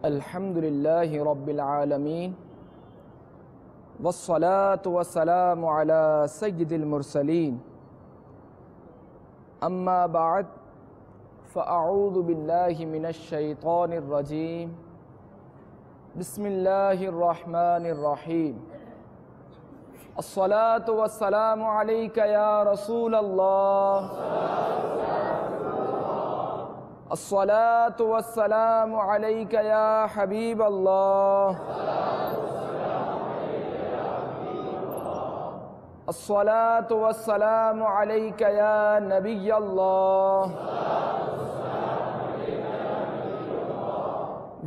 الحمدللہ رب العالمین والصلاة والسلام علی سید المرسلین اما بعد فاعوذ باللہ من الشیطان الرجیم بسم اللہ الرحمن الرحیم الصلاة والسلام علیک یا رسول اللہ الصلاة والسلام علیک یا حبیب اللہ الصلاة والسلام علیک یا نبی اللہ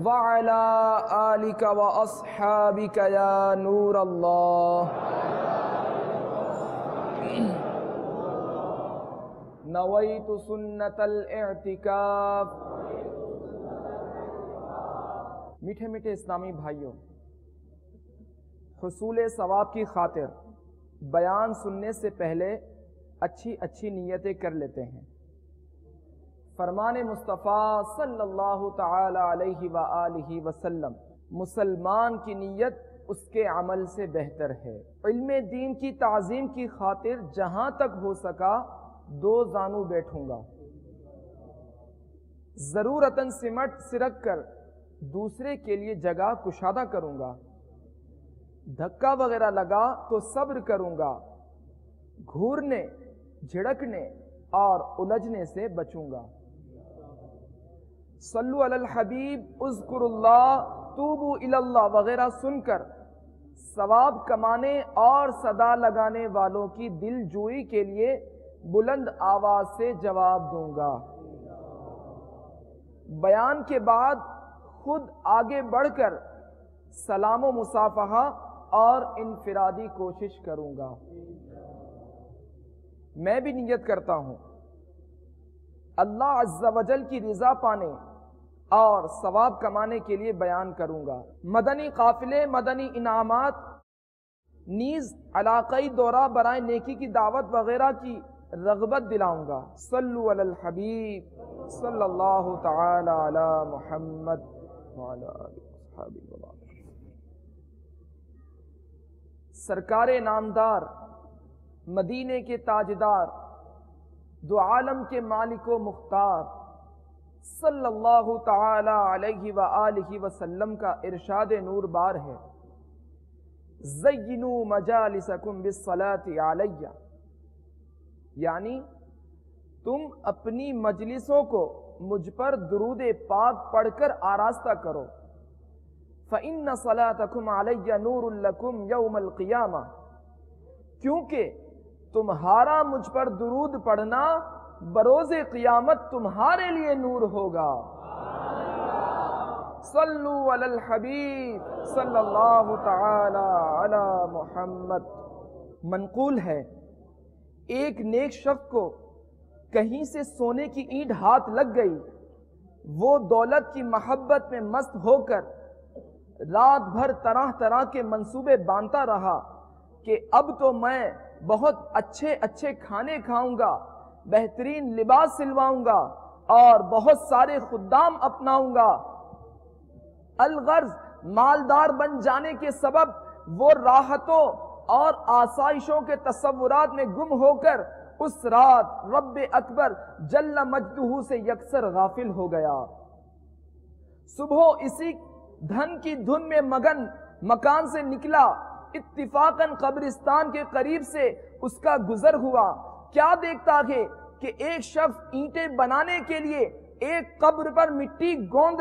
وعلی آلک واصحابک یا نور اللہ نویت سنت الاعتکاف۔ میٹھے میٹھے اسلامی بھائیوں، حصول ثواب کی خاطر بیان سننے سے پہلے اچھی نیتیں کر لیتے ہیں۔ فرمان مصطفیٰ صلی اللہ تعالی علیہ وآلہ وسلم، مسلمان کی نیت اس کے عمل سے بہتر ہے۔ علم دین کی تعظیم کی خاطر جہاں تک ہو سکا دو زانو بیٹھوں گا، ضرورتاً سمٹ سرک کر دوسرے کے لیے جگہ کشادہ کروں گا، دھکا وغیرہ لگا تو صبر کروں گا، گھورنے جھڑکنے اور الجھنے سے بچوں گا۔ صلو علی الحبیب، اذکر اللہ، توبو الی اللہ وغیرہ سن کر ثواب کمانے اور صدا لگانے والوں کی دل جوئی کے لیے بلند آواز سے جواب دوں گا۔ بیان کے بعد خود آگے بڑھ کر سلام و مصافحہ اور انفرادی کوشش کروں گا۔ میں بھی نیت کرتا ہوں اللہ عز و جل کی رضا پانے اور ثواب کمانے کے لیے بیان کروں گا۔ مدنی قافلے، مدنی انعامات، نیز علاقائی دورہ برائے نیکی کی دعوت وغیرہ کی رغبت دلاؤں گا۔ صلو علی الحبیب صلی اللہ تعالی علی محمد وعلی آلہ وصحبہ وسلم۔ سرکار نامدار، مدینے کے تاجدار، دو عالم کے مالک و مختار صلی اللہ تعالی علیہ وآلہ وسلم کا ارشاد نور بار ہے، زینوا مجالسکم بالصلاۃ علیہ، یعنی تم اپنی مجلسوں کو مجھ پر درود پاک پڑھ کر آراستہ کرو۔ فإن صلاتکم علی نور لکم یوم القیامہ، کیونکہ تمہارا مجھ پر درود پڑھنا بروز قیامت تمہارے لیے نور ہوگا۔ صلو علی الحبیب صلی اللہ تعالی علی محمد۔ منقول ہے ایک نیک شخص کو کہیں سے سونے کی اینٹ ہاتھ لگ گئی، وہ دولت کی محبت میں مست ہو کر رات بھر طرح طرح کے منصوبے باندھتا رہا کہ اب تو میں بہت اچھے کھانے کھاؤں گا، بہترین لباس سلواؤں گا اور بہت سارے خدام اپناؤں گا۔ الغرض مالدار بن جانے کے سبب وہ راحتوں اور آسائشوں کے تصورات میں گم ہو کر اس رات رب اکبر جل مجدہ سے یکسر غافل ہو گیا۔ صبح اسی دھن کی دھن میں مگن مکان سے نکلا، اتفاقاً قبرستان کے قریب سے اس کا گزر ہوا۔ کیا دیکھتا ہے کہ ایک شخص اینٹیں بنانے کے لیے ایک قبر پر مٹی گوند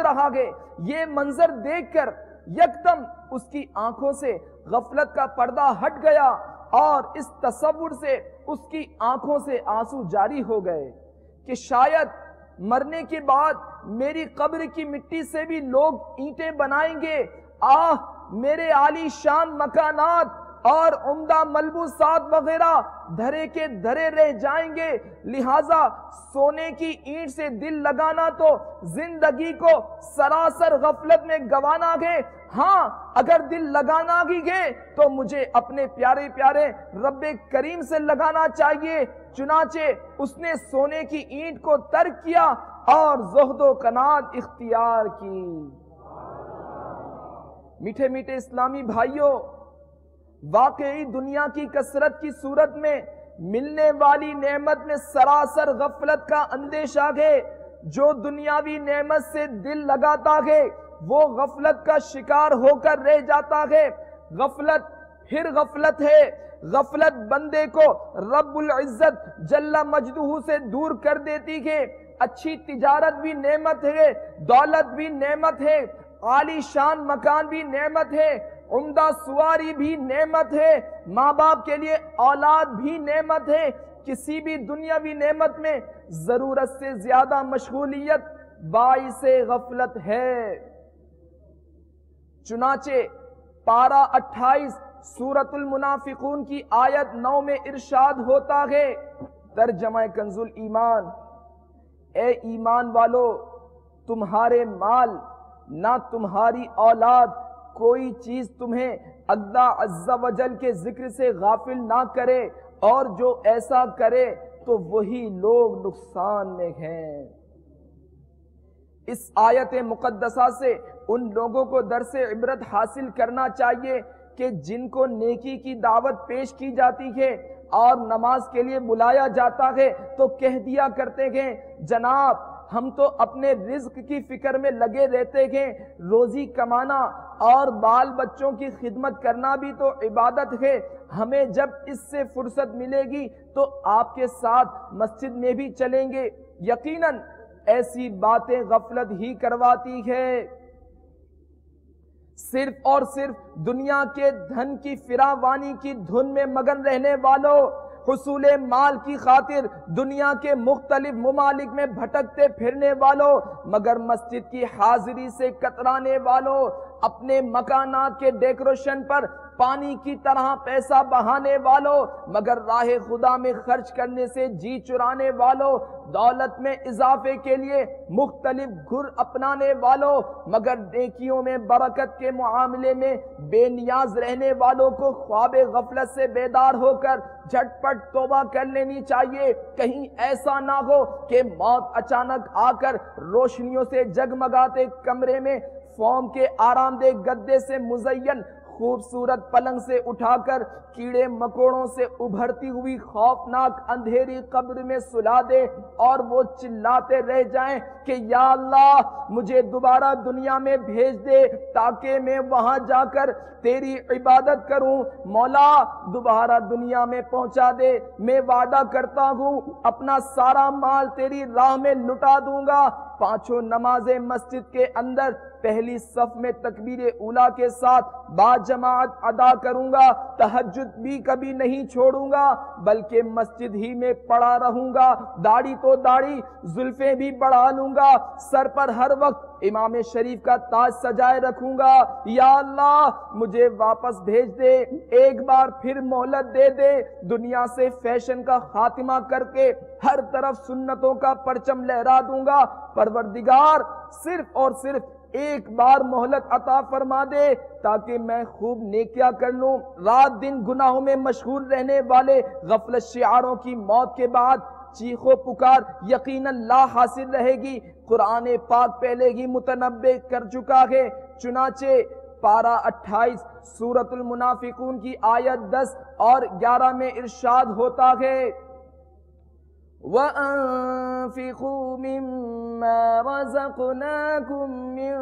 رہا ہے۔ یہ منظر دیکھ کر یکدم اس کی آنکھوں سے غفلت کا پردہ ہٹ گیا اور اس تصور سے اس کی آنکھوں سے آنسو جاری ہو گئے کہ شاید مرنے کے بعد میری قبر کی مٹی سے بھی لوگ اینٹیں بنائیں گے۔ آہ، میرے عالی شان مکانات اور عمدہ ملبوسات وغیرہ دھرے کے دھرے رہ جائیں گے، لہٰذا سونے کی اینٹ سے دل لگانا تو زندگی کو سراسر غفلت میں گوانا ہے۔ ہاں، اگر دل لگانا ہی ہے تو مجھے اپنے پیارے پیارے رب کریم سے لگانا چاہیے۔ چنانچہ اس نے سونے کی اینٹ کو ترک کیا اور زہد و قناعت اختیار کی۔ میٹھے میٹھے اسلامی بھائیوں، واقعی دنیا کی کثرت کی صورت میں ملنے والی نعمت میں سراسر غفلت کا اندیشہ ہے۔ جو دنیاوی نعمت سے دل لگاتا ہے وہ غفلت کا شکار ہو کر رہ جاتا ہے۔ غفلت پھر غفلت ہے۔ غفلت بندے کو رب العزت جل مجدہ سے دور کر دیتی ہے۔ اچھی تجارت بھی نعمت ہے، دولت بھی نعمت ہے، عالی شان مکان بھی نعمت ہے، عمدہ سواری بھی نعمت ہے، ماں باپ کے لیے اولاد بھی نعمت ہے۔ کسی بھی دنیاوی نعمت میں ضرورت سے زیادہ مشغولیت باعث غفلت ہے۔ چنانچہ پارہ 28 سورۃ المنافقون کی آیت 9 میں ارشاد ہوتا ہے، ترجمہ کنز الایمان: اے ایمان والو، تمہارے مال نہ تمہاری اولاد کوئی چیز تمہیں اللہ عز و جل کے ذکر سے غافل نہ کرے، اور جو ایسا کرے تو وہی لوگ نقصان میں ہیں۔ اس آیت مقدسہ سے ان لوگوں کو درس عبرت حاصل کرنا چاہیے کہ جن کو نیکی کی دعوت پیش کی جاتی ہے اور نماز کے لیے بلایا جاتا ہے تو کہہ دیا کرتے ہیں، جناب ہم تو اپنے رزق کی فکر میں لگے رہتے ہیں، روزی کمانا اور بال بچوں کی خدمت کرنا بھی تو عبادت ہے، ہمیں جب اس سے فرصت ملے گی تو آپ کے ساتھ مسجد میں بھی چلیں گے۔ یقیناً ایسی باتیں غفلت ہی کرواتی ہے۔ صرف اور صرف دنیا کے دھن کی فراوانی کی دھن میں مگن رہنے والوں، حصول مال کی خاطر دنیا کے مختلف ممالک میں بھٹکتے پھرنے والوں، مگر مسجد کی حاضری سے کترانے والوں، اپنے مکانات کے ڈیکوریشن پر پانی کی طرح پیسہ بہانے والوں، مگر راہ خدا میں خرچ کرنے سے جی چرانے والوں، دولت میں اضافے کے لیے مختلف گھر اپنانے والوں، مگر نیکیوں میں برکت کے معاملے میں بے نیاز رہنے والوں کو خواب غفلت سے بیدار ہو کر جھٹ پٹ توبہ کر لینی چاہیے۔ کہیں ایسا نہ ہو کہ موت اچانک آ کر روشنیوں سے جگمگاتے کمرے میں فوم کے آرام دہ گدے سے مزین خوبصورت پلنگ سے اٹھا کر کیڑے مکوڑوں سے ابھرتی ہوئی خوفناک اندھیری قبر میں سلا دے اور وہ چلاتے رہ جائیں کہ یا اللہ مجھے دوبارہ دنیا میں بھیج دے تاکہ میں وہاں جا کر تیری عبادت کروں۔ مولا دوبارہ دنیا میں پہنچا دے، میں وعدہ کرتا ہوں اپنا سارا مال تیری راہ میں لٹا دوں گا، 5 نمازیں مسجد کے اندر پہلی صف میں تکبیر اولیٰ کے ساتھ با جماعت ادا کروں گا، تہجد بھی کبھی نہیں چھوڑوں گا بلکہ مسجد ہی میں پڑا رہوں گا، داڑھی تو داڑھی، زلفیں بھی بڑھا لوں گا، سر پر ہر وقت امام شریف کا تاج سجائے رکھوں گا۔ یا اللہ مجھے واپس بھیج دے، ایک بار پھر مہلت دے دے، دنیا سے فیشن کا خاتمہ کر کے ہر طرف سنتوں کا پرچم لہرا دوں گا۔ پروردگار صرف اور صرف ایک بار مہلت عطا فرما دے تاکہ میں خوب نیکیاں کر لوں۔ رات دن گناہوں میں مشغول رہنے والے غفلت شعاروں کی موت کے بعد چیخ و پکار یقیناً لا حاصل رہے گی۔ قرآن پاک پہلے ہی متنبع کر چکا ہے، چنانچہ پارہ 28 سورۃ المنافقون کی آیت 10 اور 11 میں ارشاد ہوتا ہے، وَأَنفِقُوا مِمَّا رَزَقْنَاكُم مِّن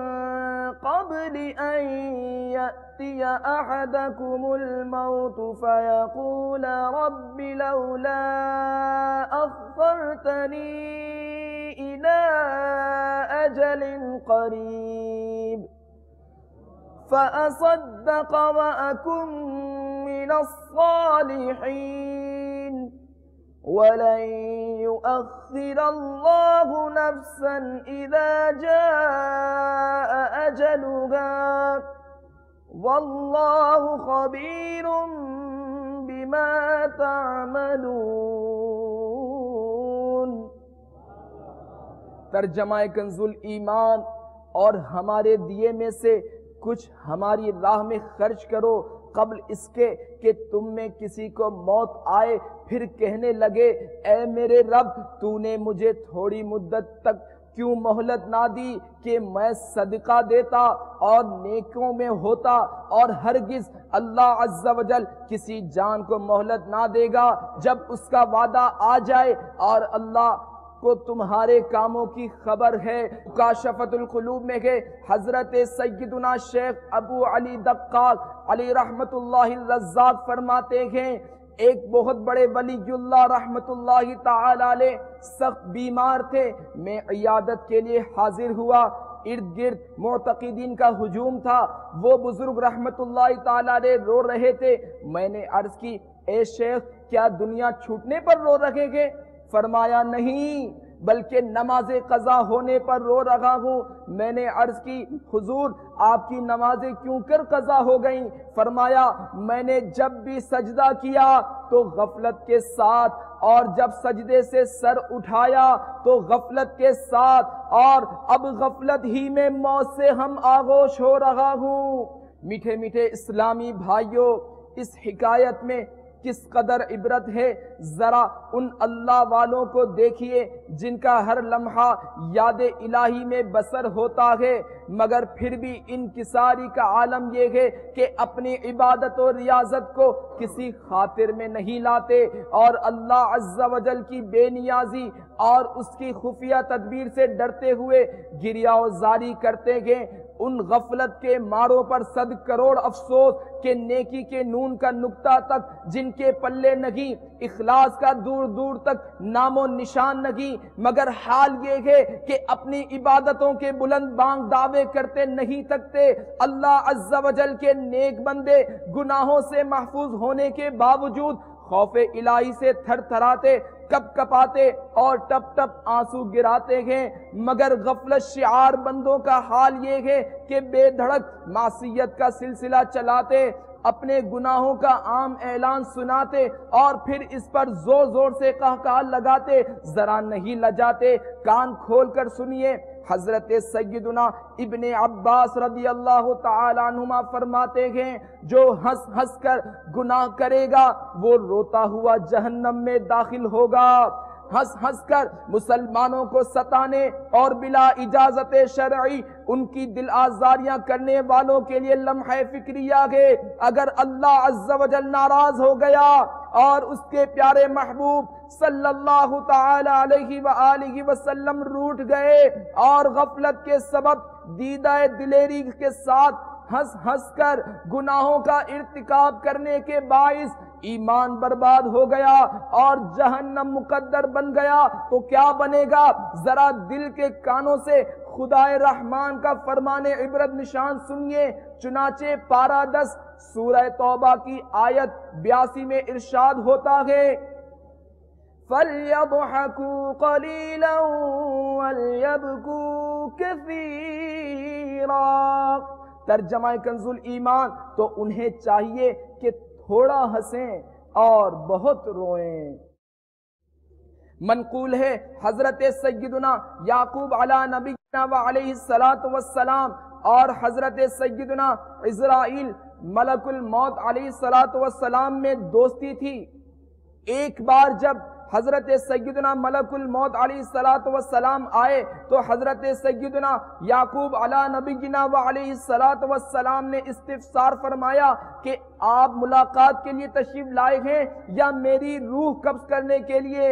قَبْلِ أَن يَأْتِيَ أَحَدَكُمُ الْمَوْتُ فَيَقُولَ رَبِّ لَوْلَا أَخَّرْتَنِي إِلَىٰ أَجَلٍ قَرِيبٍ فَأَصَدَّقَ وَأَكُن مِّنَ الصَّالِحِينَ وَلَن يُؤَخِّرَ اللَّهُ نَفْسًا إِذَا جَاءَ أَجَلُهَا وَاللَّهُ خَبِيرٌ بِمَا تَعْمَلُونَ۔ ترجمہ کنز الایمان، اور ہمارے دیے میں سے کچھ ہماری راہ میں خرچ کرو قبل اس کے کہ تم میں کسی کو موت آئے پھر کہنے لگے اے میرے رب تو نے مجھے تھوڑی مدت تک کیوں مہلت نہ دی کہ میں صدقہ دیتا اور نیکوں میں ہوتا، اور ہرگز اللہ عز و جل کسی جان کو مہلت نہ دے گا جب اس کا وعدہ آ جائے اور اللہ کو تمہارے کاموں کی خبر ہے۔ کاشفۃ القلوب میں کہ حضرت سیدنا شیخ ابو علی دقاق علی رحمت اللہ الرزاق فرماتے ہیں ایک بہت بڑے ولی اللہ رحمت اللہ تعالی علیہ سخت بیمار تھے، میں عیادت کے لیے حاضر ہوا، ارد گرد معتقدین کا ہجوم تھا، وہ بزرگ رحمت اللہ تعالی علیہ رو رہے تھے۔ میں نے عرض کی اے شیخ کیا دنیا چھوٹنے پر رو رکھیں گے؟ فرمایا نہیں بلکہ نماز قضا ہونے پر رو رہا ہوں۔ میں نے عرض کی حضور آپ کی نمازیں کیوں کر قضا ہو گئیں؟ فرمایا میں نے جب بھی سجدہ کیا تو غفلت کے ساتھ، اور جب سجدے سے سر اٹھایا تو غفلت کے ساتھ، اور اب غفلت ہی میں موت سے ہم آغوش ہو رہا ہوں۔ میٹھے میٹھے اسلامی بھائیوں، اس حکایت میں کس قدر عبرت ہے، ذرا ان اللہ والوں کو دیکھیے جن کا ہر لمحہ یاد الہی میں بسر ہوتا ہے، مگر پھر بھی انکساری کا عالم یہ ہے کہ اپنی عبادت و ریاضت کو کسی خاطر میں نہیں لاتے، اور اللہ عز و جل کی بے نیازی اور اس کی خفیہ تدبیر سے ڈرتے ہوئے گریہ و زاری کرتے ہیں۔ ان غفلت کے ماروں پر 100 کروڑ افسوس کہ نیکی کے نون کا نقطہ تک جن کے پلے نہیں، اخلاص کا دور دور تک نام و نشان نہیں، مگر حال یہ ہے کہ اپنی عبادتوں کے بلند بانگ دعوے کرتے نہیں تکتے۔ اللہ عز و جل کے نیک بندے گناہوں سے محفوظ ہونے کے باوجود خوف الہی سے تھر تھراتے، کپ کپاتے اور ٹپ ٹپ آنسو گراتے ہیں، مگر غفلت شعار بندوں کا حال یہ ہے کہ بے دھڑک معصیت کا سلسلہ چلاتے، اپنے گناہوں کا عام اعلان سناتے اور پھر اس پر زور زور سے قہقہہ لگاتے، ذرا نہیں لجاتے۔ کان کھول کر سنیے، حضرت سیدنا ابن عباس رضی اللہ تعالی عنہما فرماتے ہیں جو ہنس ہنس کر گناہ کرے گا وہ روتا ہوا جہنم میں داخل ہوگا۔ ہنس ہنس کر مسلمانوں کو ستانے اور بلا اجازت شرعی ان کی دل آزاریاں کرنے والوں کے لیے لمحہ فکریہ ہے۔ اگر اللہ عز و جل ناراض ہو گیا اور اس کے پیارے محبوب صلی اللہ تعالی علیہ وآلہ وسلم روٹھ گئے اور غفلت کے سبب دیدہ دلیری کے ساتھ ہنس ہنس کر گناہوں کا ارتکاب کرنے کے باعث ایمان برباد ہو گیا اور جہنم مقدر بن گیا تو کیا بنے گا؟ ذرا دل کے کانوں سے خدا رحمان کا فرمان عبرت نشان سنیے۔ چنانچہ پارہ 10 سورہ توبہ کی آیت 82 میں ارشاد ہوتا ہے فَلْيَضْحَكُوا قَلِيلًا وَلْيَبْكُوا كَثِيرًا۔ ترجمہ کنز الایمان، تو انہیں چاہیے کہ تھوڑا ہنسیں اور بہت روئیں۔ منقول ہے حضرت سیدنا یعقوب علی نبینا و علیہ السلام اور حضرت سیدنا عزرائیل ملک الموت علیہ السلام میں دوستی تھی۔ ایک بار جب حضرت سیدنا ملک الموت علیہ السلام آئے تو حضرت سیدنا یعقوب علی نبینا و علیہ السلام نے استفسار فرمایا کہ آپ ملاقات کے لیے تشریف لائے ہیں یا میری روح قبض کرنے کے لیے؟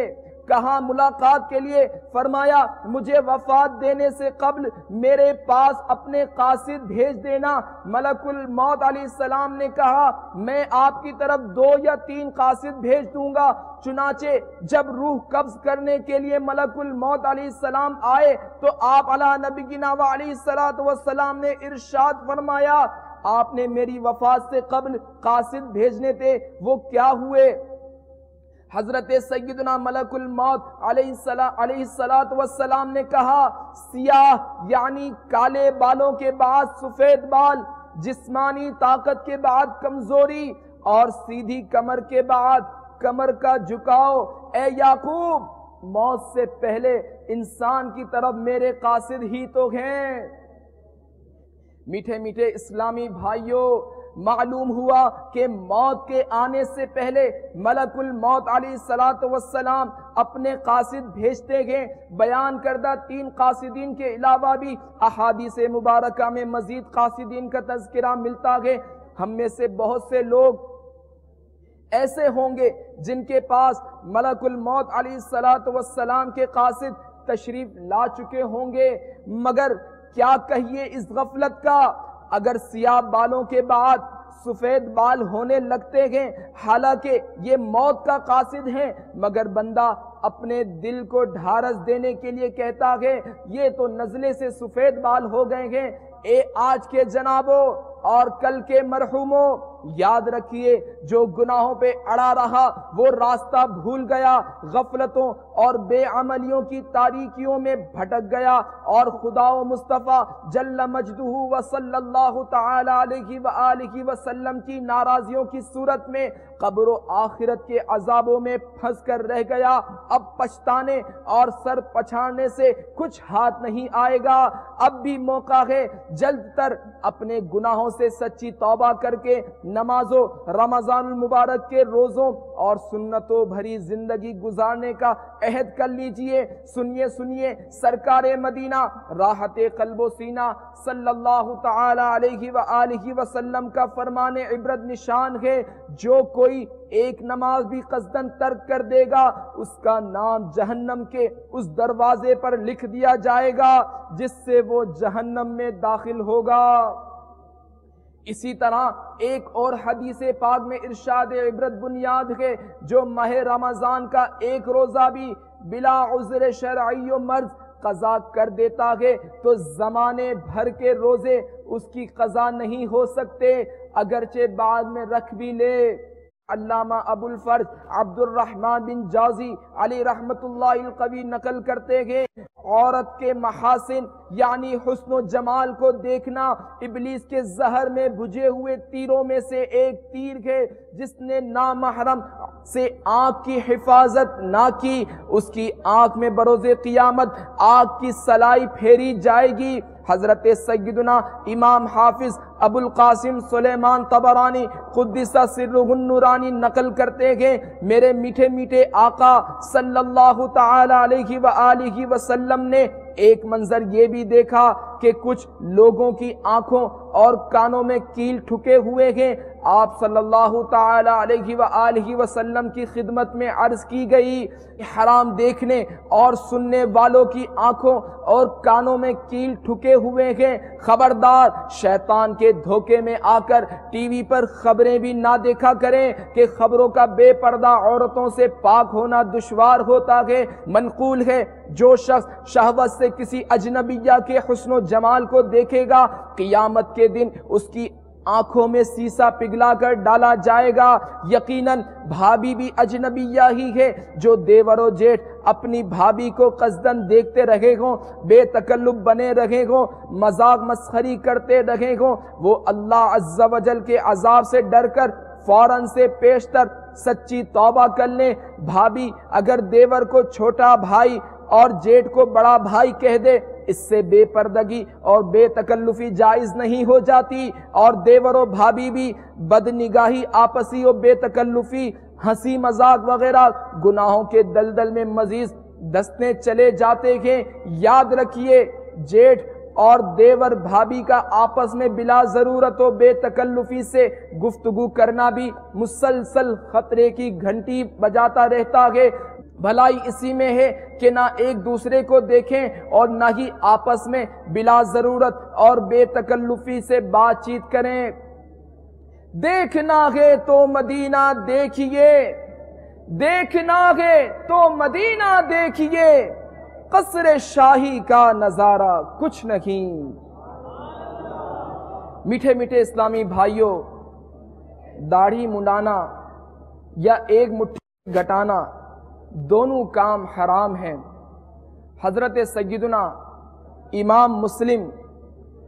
کہا ملاقات کے لیے۔ فرمایا مجھے وفات دینے سے قبل میرے پاس اپنے قاصد بھیج دینا۔ ملک الموت علیہ السلام نے کہا میں آپ کی طرف 2 یا 3 قاصد بھیج دوں گا۔ چنانچہ جب روح قبض کرنے کے لیے ملک الموت علیہ السلام آئے تو آپ علی نبینا و علیہ السلام نے ارشاد فرمایا آپ نے میری وفات سے قبل قاصد بھیجنے تھے، وہ کیا ہوئے؟ حضرت سیدنا ملک الموت علیہ السلام نے کہا سیاہ یعنی کالے بالوں کے بعد سفید بال، جسمانی طاقت کے بعد کمزوری اور سیدھی کمر کے بعد کمر کا جھکاؤ۔ اے یعقوب موت سے پہلے انسان کی طرف میرے قاصد ہی تو ہیں۔ میٹھے میٹھے اسلامی بھائیوں، معلوم ہوا کہ موت کے آنے سے پہلے ملک الموت علیہ الصلوۃ والسلام اپنے قاصد بھیجتے گئے۔ بیان کردہ 3 قاصدین کے علاوہ بھی احادیث مبارکہ میں مزید قاصدین کا تذکرہ ملتا ہے۔ ہم میں سے بہت سے لوگ ایسے ہوں گے جن کے پاس ملک الموت علیہ الصلوۃ والسلام کے قاصد تشریف لا چکے ہوں گے، مگر کیا کہیے اس غفلت کا، اگر سیاہ بالوں کے بعد سفید بال ہونے لگتے ہیں، حالانکہ یہ موت کا قاصد ہیں، مگر بندہ اپنے دل کو ڈھارس دینے کے لیے کہتا ہے یہ تو نزلے سے سفید بال ہو گئے ہیں۔ اے آج کے جنابوں اور کل کے مرحوموں، یاد رکھیے جو گناہوں پہ اڑا رہا وہ راستہ بھول گیا، غفلتوں اور بے عملیوں کی تاریکیوں میں بھٹک گیا، اور خدا و مصطفیٰ جل مجدہ و صلی اللہ تعالی علیہ وآلہ وسلم کی ناراضیوں کی صورت میں قبر و آخرت کے عذابوں میں پھنس کر رہ گیا۔ اب پچھتانے اور سر پچھاڑنے سے کچھ ہاتھ نہیں آئے گا، اب بھی موقع ہے جلد تر اپنے گناہوں سے سچی توبہ کر کے نمازوں، رمضان المبارک کے روزوں اور سنتوں بھری زندگی گزارنے کا عہد کر لیجئے۔ سنیے سنیے سرکار مدینہ راحت قلب و سینہ صلی اللہ تعالی علیہ وآلہ وسلم کا فرمان عبرت نشان ہے، جو کوئی ایک نماز بھی قصداً ترک کر دے گا اس کا نام جہنم کے اس دروازے پر لکھ دیا جائے گا جس سے وہ جہنم میں داخل ہوگا۔ اسی طرح ایک اور حدیث پاک میں ارشاد عبرت بنیاد ہے، جو ماہ رمضان کا ایک روزہ بھی بلا عذر شرعی و مرض قضا کر دیتا ہے تو زمانے بھر کے روزے اس کی قضا نہیں ہو سکتے، اگرچہ بعد میں رکھ بھی لے۔ علامہ ابو الفرج عبد الرحمن بن جازی علی رحمت اللہ القوی نقل کرتے ہیں، عورت کے محاسن یعنی حسن و جمال کو دیکھنا ابلیس کے زہر میں بجھے ہوئے تیروں میں سے ایک تیر ہے، جس نے نامحرم سے آنکھ کی حفاظت نہ کی اس کی آنکھ میں بروز قیامت آگ کی سلائی پھیری جائے گی۔ حضرت سیدنا امام حافظ ابو القاسم سلیمان طبرانی قدس سرہ النورانی نقل کرتے ہیں، میرے میٹھے میٹھے آقا صلی اللہ تعالی علیہ وآلہ وسلم نے ایک منظر یہ بھی دیکھا کہ کچھ لوگوں کی آنکھوں اور کانوں میں کیل ٹھکے ہوئے ہیں۔ آپ صلی اللہ تعالی علیہ وآلہ وسلم کی خدمت میں عرض کی گئی، حرام دیکھنے اور سننے والوں کی آنکھوں اور کانوں میں کیل ٹھکے ہوئے ہیں، خبردار شیطان کے دھوکے میں آ کر ٹی وی پر خبریں بھی نہ دیکھا کریں کہ خبروں کا بے پردہ عورتوں سے پاک ہونا دشوار ہوتا ہے۔ منقول ہے جو شخص شہوت سے کسی اجنبیہ کے حسن و جمال کو دیکھے گا قیامت کے دن اس کی آنکھوں میں سیسا پگھلا کر ڈالا جائے گا۔ یقیناً بھابی بھی اجنبیہ ہی ہے، جو دیور و جیٹھ اپنی بھابی کو قصداً دیکھتے رہے گوں، بے تکلف بنے رہے گوں، مذاق مسخری کرتے رہے گوں، وہ اللہ عز و جل کے عذاب سے ڈر کر فوراً سے پیشتر سچی توبہ کر لیں۔ بھابی اگر دیور کو چھوٹا بھائی اور جیٹھ کو بڑا بھائی کہہ دے، اس سے بے پردگی اور بے تکلفی جائز نہیں ہو جاتی، اور دیور و بھابی بھی بدنگاہی، آپسی و بے تکلفی، ہنسی مذاق وغیرہ گناہوں کے دلدل میں مزید دستے چلے جاتے ہیں۔ یاد رکھیے جیٹھ اور دیور بھابی کا آپس میں بلا ضرورت و بے تکلفی سے گفتگو کرنا بھی مسلسل خطرے کی گھنٹی بجاتا رہتا ہے۔ بھلائی اسی میں ہے کہ نہ ایک دوسرے کو دیکھیں اور نہ ہی آپس میں بلا ضرورت اور بے تکلفی سے بات چیت کریں۔ دیکھنا ہے تو مدینہ دیکھیے، دیکھنا ہے تو مدینہ دیکھیے، قصر شاہی کا نظارہ کچھ نہیں۔ میٹھے میٹھے اسلامی بھائیوں، داڑھی منڈانا یا ایک مٹھی گھٹانا دونوں کام حرام ہیں۔ حضرت سیدنا امام مسلم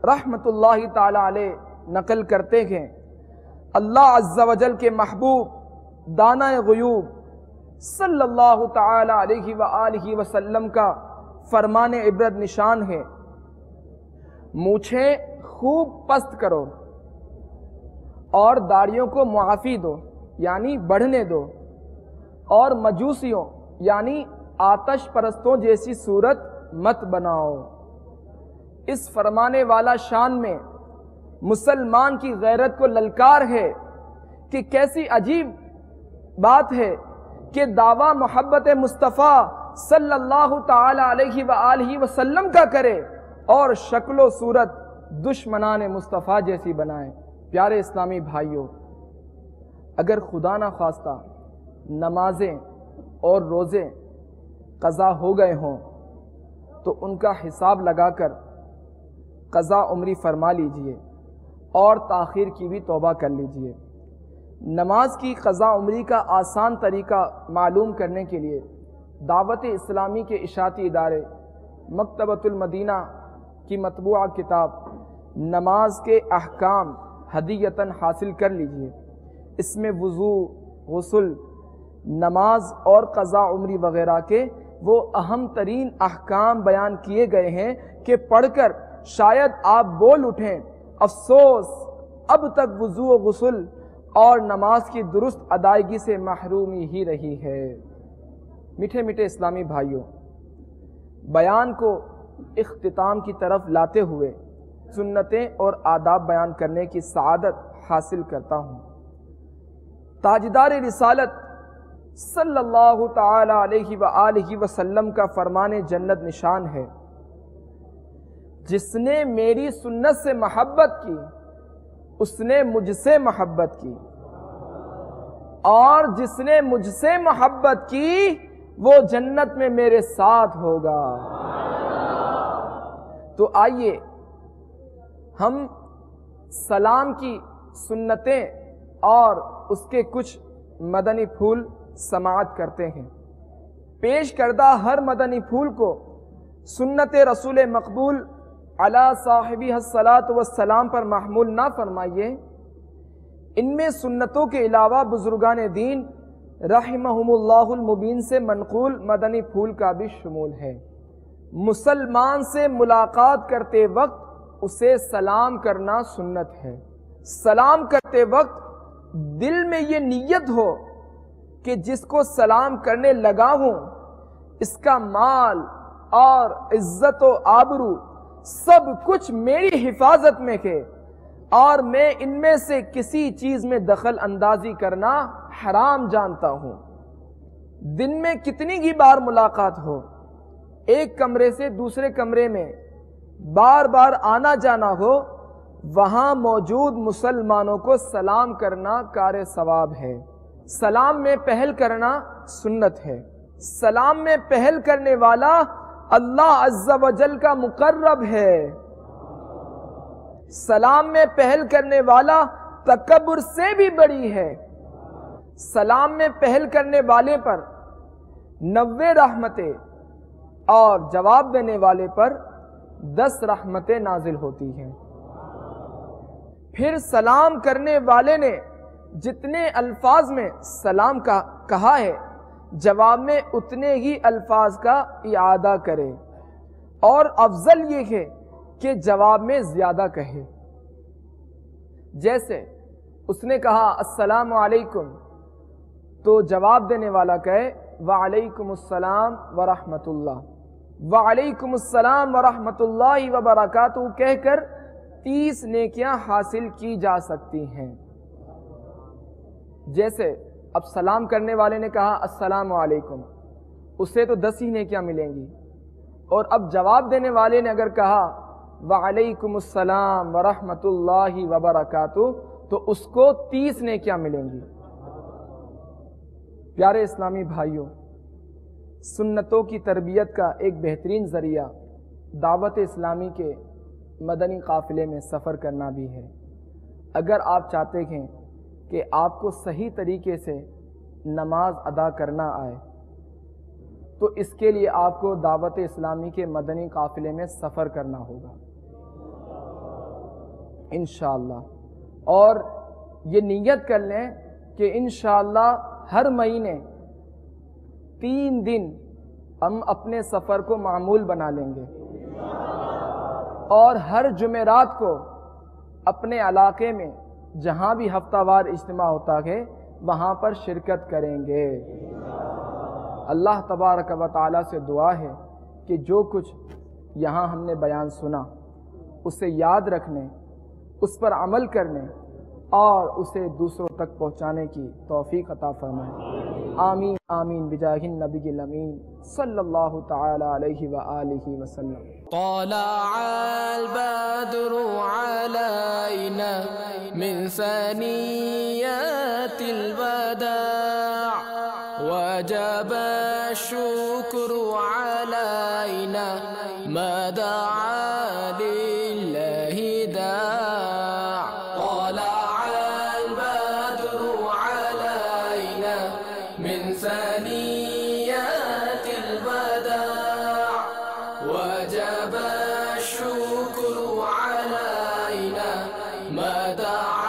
رحمت اللہ تعالی علیہ نقل کرتے ہیں، اللہ عز و جل کے محبوب دانہ غیوب صلی اللہ تعالی علیہ وآلہ وسلم کا فرمان عبرت نشان ہے، مونچھیں خوب پست کرو اور داڑیوں کو معافی دو یعنی بڑھنے دو، اور مجوسیوں یعنی آتش پرستوں جیسی صورت مت بناؤ۔ اس فرمانے والا شان میں مسلمان کی غیرت کو للکار ہے کہ کیسی عجیب بات ہے کہ دعویٰ محبت مصطفیٰ صلی اللہ تعالی علیہ وآلہ وسلم کا کرے اور شکل و صورت دشمنان مصطفیٰ جیسی بنائے۔ پیارے اسلامی بھائیوں، اگر خدا نہ خواستہ نمازیں اور روزے قضا ہو گئے ہوں تو ان کا حساب لگا کر قضا عمری فرما لیجئے اور تاخیر کی بھی توبہ کر لیجئے۔ نماز کی قضا عمری کا آسان طریقہ معلوم کرنے کے لیے دعوت اسلامی کے اشاعتی ادارے مکتبۃ المدینہ کی مطبوعہ کتاب نماز کے احکام ہدیتاً حاصل کر لیجئے۔ اس میں وضو، غسل، نماز اور قضا عمری وغیرہ کے وہ اہم ترین احکام بیان کیے گئے ہیں کہ پڑھ کر شاید آپ بول اٹھیں، افسوس اب تک وضو و غسل اور نماز کی درست ادائیگی سے محرومی ہی رہی ہے۔ میٹھے میٹھے اسلامی بھائیوں، بیان کو اختتام کی طرف لاتے ہوئے سنتیں اور آداب بیان کرنے کی سعادت حاصل کرتا ہوں۔ تاجدار رسالت صلی اللہ تعالی علیہ وآلہ وسلم کا فرمان جنت نشان ہے، جس نے میری سنت سے محبت کی اس نے مجھ سے محبت کی، اور جس نے مجھ سے محبت کی وہ جنت میں میرے ساتھ ہوگا۔ تو آئیے ہم سلام کی سنتیں اور اس کے کچھ مدنی پھول سماعت کرتے ہیں۔ پیش کردہ ہر مدنی پھول کو سنت رسول مقبول علی صاحبہ الصلاۃ والسلام پر محمول نہ فرمائیے۔ ان میں سنتوں کے علاوہ بزرگان دین رحمہم اللہ المبین سے منقول مدنی پھول کا بھی شمول ہے۔ مسلمان سے ملاقات کرتے وقت اسے سلام کرنا سنت ہے۔ سلام کرتے وقت دل میں یہ نیت ہو کہ جس کو سلام کرنے لگا ہوں اس کا مال اور عزت و آبرو سب کچھ میری حفاظت میں ہے، اور میں ان میں سے کسی چیز میں دخل اندازی کرنا حرام جانتا ہوں۔ دن میں کتنی ہی بار ملاقات ہو، ایک کمرے سے دوسرے کمرے میں بار بار آنا جانا ہو، وہاں موجود مسلمانوں کو سلام کرنا کار ثواب ہے۔ سلام میں پہل کرنا سنت ہے۔ سلام میں پہل کرنے والا اللہ عز و جل کا مقرب ہے۔ سلام میں پہل کرنے والا تکبر سے بھی بڑی ہے۔ سلام میں پہل کرنے والے پر 90 رحمتیں اور جواب دینے والے پر 10 رحمتیں نازل ہوتی ہیں۔ پھر سلام کرنے والے نے جتنے الفاظ میں سلام کا کہا ہے جواب میں اتنے ہی الفاظ کا اعادہ کرے، اور افضل یہ ہے کہ جواب میں زیادہ کہے۔ جیسے اس نے کہا السلام علیکم تو جواب دینے والا کہے وعلیکم السلام ورحمۃ اللہ، وعلیکم السلام ورحمۃ اللہ وبرکاتہ کہہ کر 30 نیکیاں حاصل کی جا سکتی ہیں۔ جیسے اب سلام کرنے والے نے کہا السلام علیکم، اسے تو 10 ہی نیکیاں ملیں گی، اور اب جواب دینے والے نے اگر کہا وعلیکم السلام ورحمۃ اللہ وبرکاتہ تو اس کو 30 نیکیاں ملیں گی۔ پیارے اسلامی بھائیوں، سنتوں کی تربیت کا ایک بہترین ذریعہ دعوت اسلامی کے مدنی قافلے میں سفر کرنا بھی ہے۔ اگر آپ چاہتے ہیں کہ آپ کو صحیح طریقے سے نماز ادا کرنا آئے تو اس کے لیے آپ کو دعوت اسلامی کے مدنی قافلے میں سفر کرنا ہوگا انشاءاللہ، اور یہ نیت کر لیں کہ انشاءاللہ ہر مہینے 3 دن ہم اپنے سفر کو معمول بنا لیں گے، اور ہر جمعرات کو اپنے علاقے میں جہاں بھی ہفتہ وار اجتماع ہوتا ہے وہاں پر شرکت کریں گے۔ اللہ تبارک و تعالیٰ سے دعا ہے کہ جو کچھ یہاں ہم نے بیان سنا اسے یاد رکھنے، اس پر عمل کرنے اور اسے دوسروں تک پہنچانے کی توفیق عطا فرمائے۔ آمین آمین بجاہ النبی الامین صلی اللہ تعالی علیہ وآلہ وسلم۔ طلع البدر علينا من ثنيات الوداع وجب الشكر علينا ما دعا لله داع طلع البدر علينا من ثنيات الوداع وجب الشكر علينا ما دعا